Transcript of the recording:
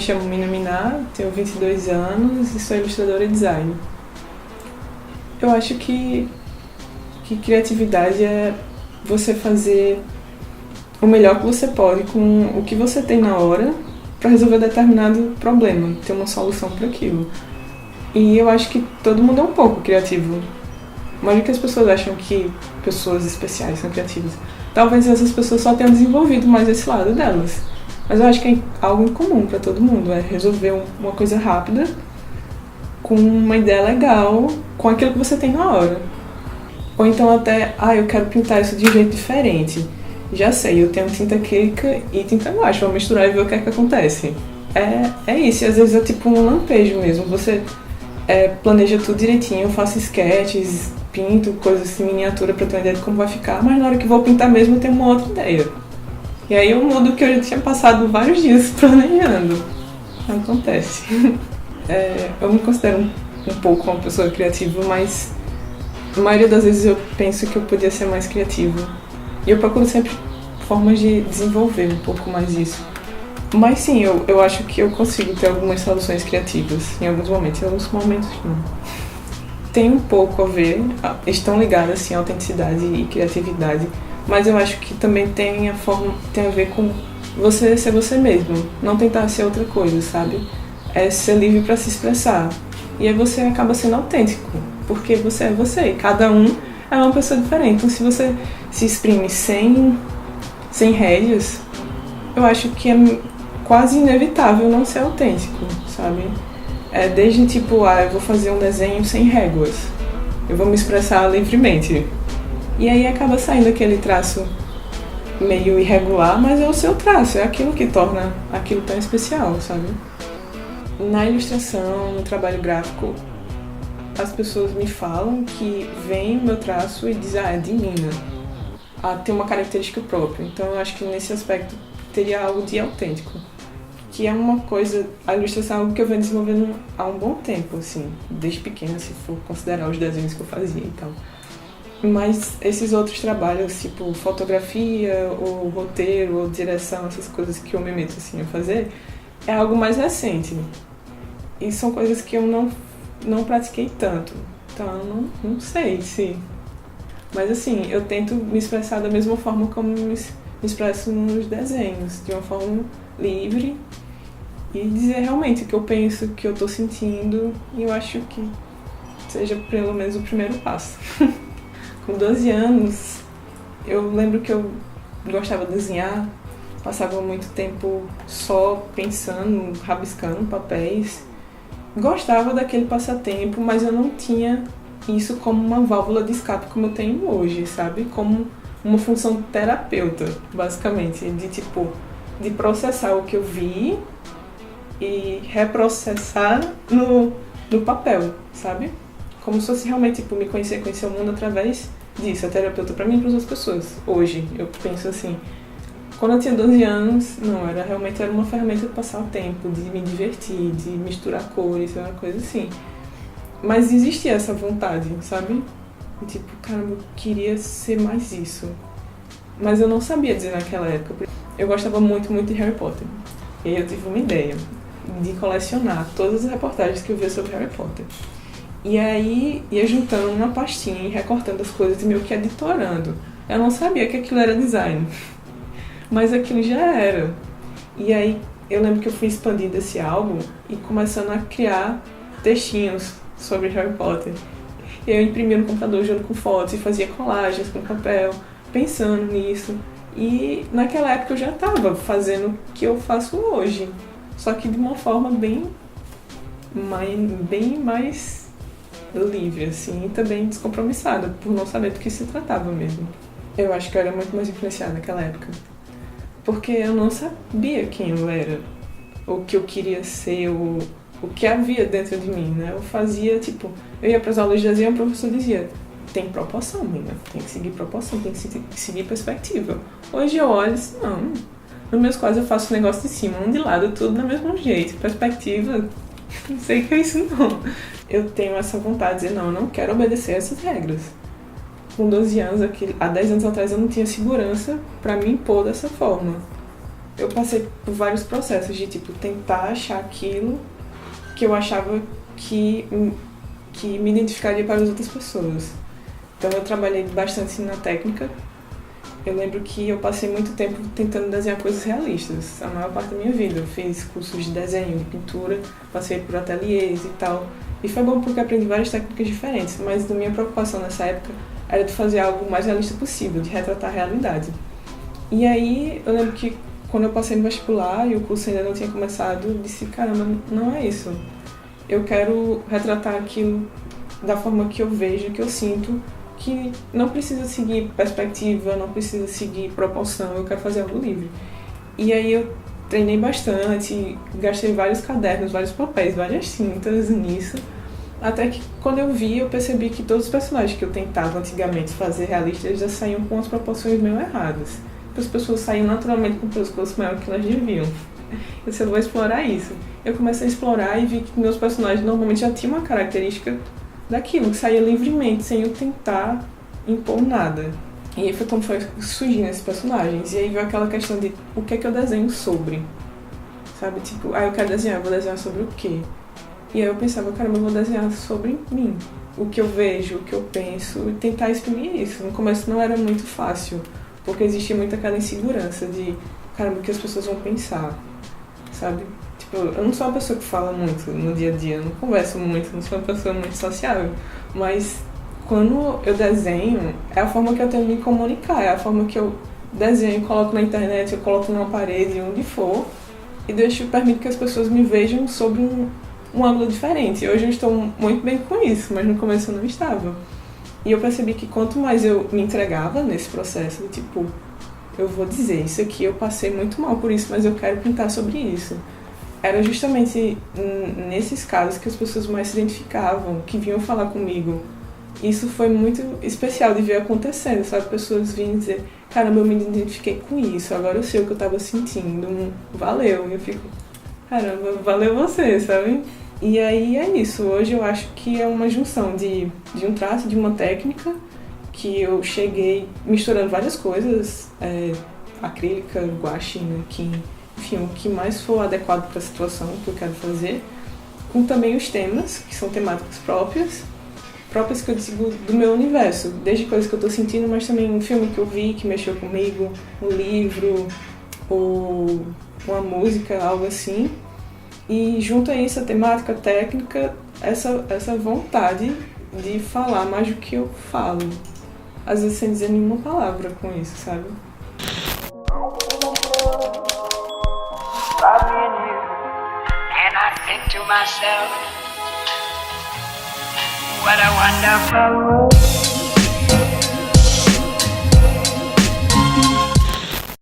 chamo Mina Miná, tenho 22 anos e sou ilustradora e designer. Eu acho que criatividade é você fazer o melhor que você pode com o que você tem na hora para resolver determinado problema, ter uma solução para aquilo. E eu acho que todo mundo é um pouco criativo. Mas o que as pessoas acham que pessoas especiais são criativas? Talvez essas pessoas só tenham desenvolvido mais esse lado delas. Mas eu acho que é algo em comum para todo mundo, é resolver uma coisa rápida, com uma ideia legal, com aquilo que você tem na hora. Ou então até, eu quero pintar isso de um jeito diferente. Já sei, eu tenho tinta acrílica e tinta guache, vou misturar e ver o que é que acontece. É isso, e às vezes é tipo um lampejo mesmo, você planeja tudo direitinho, faço sketches, pinto coisas assim, miniatura pra ter uma ideia de como vai ficar, mas na hora que vou pintar mesmo eu tenho uma outra ideia. E aí eu mudo o que eu já tinha passado vários dias planejando. Acontece. Eu me considero um pouco uma pessoa criativa, mas a maioria das vezes eu penso que eu podia ser mais criativa. E eu procuro sempre formas de desenvolver um pouco mais isso. Mas sim, eu acho que eu consigo ter algumas soluções criativas em alguns momentos, em alguns momentos não. Tem um pouco a ver, estão ligadas assim, autenticidade e criatividade, mas eu acho que também tem a ver com você ser você mesmo, não tentar ser outra coisa, sabe? É ser livre para se expressar. E aí você acaba sendo autêntico, porque você é você, e cada um é uma pessoa diferente. Então se você se exprime sem rédeas, eu acho que é quase inevitável não ser autêntico, sabe? Desde tipo, eu vou fazer um desenho sem réguas, eu vou me expressar livremente. E aí acaba saindo aquele traço meio irregular, mas é o seu traço, é aquilo que torna aquilo tão especial, sabe? Na ilustração, no trabalho gráfico, as pessoas me falam que veem o meu traço e dizem, é de Mina. Tem uma característica própria. Então eu acho que nesse aspecto teria algo de autêntico. Que é uma coisa, a ilustração é algo que eu venho desenvolvendo há um bom tempo, assim, desde pequena, se for considerar os desenhos que eu fazia e tal. Mas esses outros trabalhos, tipo fotografia, ou roteiro, ou direção, essas coisas que eu me meto assim a fazer, é algo mais recente. E são coisas que eu não pratiquei tanto. Então eu não sei se... Mas assim, eu tento me expressar da mesma forma como me expresso nos desenhos, de uma forma livre, e dizer realmente o que eu penso, o que eu tô sentindo, e eu acho que seja pelo menos o primeiro passo. Com 12 anos, eu lembro que eu gostava de desenhar, passava muito tempo só pensando, rabiscando papéis. Gostava daquele passatempo, mas eu não tinha isso como uma válvula de escape como eu tenho hoje, sabe? Como uma função terapeuta, basicamente, de processar o que eu vi e reprocessar no papel, sabe? Como se fosse realmente, me conhecer o mundo através disso. É terapeuta pra mim e para outras pessoas. Hoje, eu penso assim, quando eu tinha 12 anos, não, realmente era uma ferramenta de passar o tempo, de me divertir, de misturar cores, uma coisa assim. Mas existia essa vontade, sabe? Caramba, eu queria ser mais isso. Mas eu não sabia dizer naquela época. Eu gostava muito, muito de Harry Potter. E aí eu tive uma ideia de colecionar todas as reportagens que eu via sobre Harry Potter. E aí ia juntando uma pastinha e recortando as coisas e meio que editorando. Eu não sabia que aquilo era design. Mas aquilo já era. E aí eu lembro que eu fui expandindo esse álbum e começando a criar textinhos sobre Harry Potter. E eu imprimia no computador junto com fotos e fazia colagens com papel, pensando nisso. E naquela época eu já estava fazendo o que eu faço hoje, só que de uma forma bem mais livre, assim, e também descompromissada, por não saber do que se tratava mesmo. Eu acho que eu era muito mais influenciada naquela época, porque eu não sabia quem eu era, o que eu queria ser, o que havia dentro de mim, né? Eu fazia, eu ia para as aulas de desenho e o professor dizia, tem proporção, menina, tem que seguir proporção, tem que seguir perspectiva. Hoje eu olho e disse, não, nos meus quadros eu faço um negócio de cima, um de lado, tudo do mesmo jeito, perspectiva, não sei o que é isso não. Eu tenho essa vontade de dizer, não, eu não quero obedecer essas regras. Com 12 anos, há 10 anos atrás eu não tinha segurança para me impor dessa forma. eu passei por vários processos de, tipo, tentar achar aquilo que eu achava que me identificaria para as outras pessoas. Então eu trabalhei bastante na técnica. Eu lembro que eu passei muito tempo tentando desenhar coisas realistas, a maior parte da minha vida. Eu fiz cursos de desenho, de pintura, passei por ateliês e tal. E foi bom porque aprendi várias técnicas diferentes, mas a minha preocupação nessa época era de fazer algo o mais realista possível, de retratar a realidade. E aí eu lembro que quando eu passei no vestibular e o curso ainda não tinha começado, eu disse, caramba, não é isso. Eu quero retratar aquilo da forma que eu vejo, que eu sinto, que não precisa seguir perspectiva, não precisa seguir proporção, eu quero fazer algo livre. E aí eu treinei bastante, gastei vários cadernos, vários papéis, várias tintas nisso, até que quando eu vi, eu percebi que todos os personagens que eu tentava antigamente fazer realistas já saíam com as proporções meio erradas. As pessoas saíam naturalmente com o pescoço maior que elas deviam. Eu disse, eu vou explorar isso. Eu comecei a explorar e vi que meus personagens normalmente já tinham uma característica daquilo, que saía livremente, sem eu tentar impor nada. E aí foi como foi surgindo esses personagens. E aí veio aquela questão de o que é que eu desenho sobre. Sabe, tipo, eu quero desenhar, eu vou desenhar sobre o quê? E aí eu pensava, caramba, eu vou desenhar sobre mim. O que eu vejo, o que eu penso, e tentar exprimir isso. No começo não era muito fácil, porque existia muito aquela insegurança de, caramba, o que as pessoas vão pensar, sabe? Tipo, eu não sou uma pessoa que fala muito no dia a dia, eu não converso muito, não sou uma pessoa muito sociável, mas quando eu desenho, é a forma que eu tenho de me comunicar, é a forma que eu desenho, coloco na internet, eu coloco numa parede, onde for, e permito que as pessoas me vejam sobre um ângulo diferente. Hoje eu estou muito bem com isso, mas no começo eu não estava. E eu percebi que quanto mais eu me entregava nesse processo, tipo, eu vou dizer, isso aqui eu passei muito mal por isso, mas eu quero pintar sobre isso. Era justamente nesses casos que as pessoas mais se identificavam, que vinham falar comigo. Isso foi muito especial de ver acontecendo, sabe? Pessoas vinham dizer, caramba, eu me identifiquei com isso, agora eu sei o que eu estava sentindo, valeu. E eu fico, caramba, valeu você, sabe? E aí é isso, hoje eu acho que é uma junção de um traço, de uma técnica, que eu cheguei misturando várias coisas, acrílica, guache, nanquim, enfim, o que mais for adequado para a situação que eu quero fazer, com também os temas, que são temáticas próprias que eu digo do meu universo, desde coisas que eu estou sentindo, mas também um filme que eu vi, que mexeu comigo, um livro, ou uma música, algo assim. E junto a isso, a temática, a técnica, essa vontade de falar mais do que eu falo. Às vezes sem dizer nenhuma palavra com isso, sabe? And I think to myself, what a wonderful world.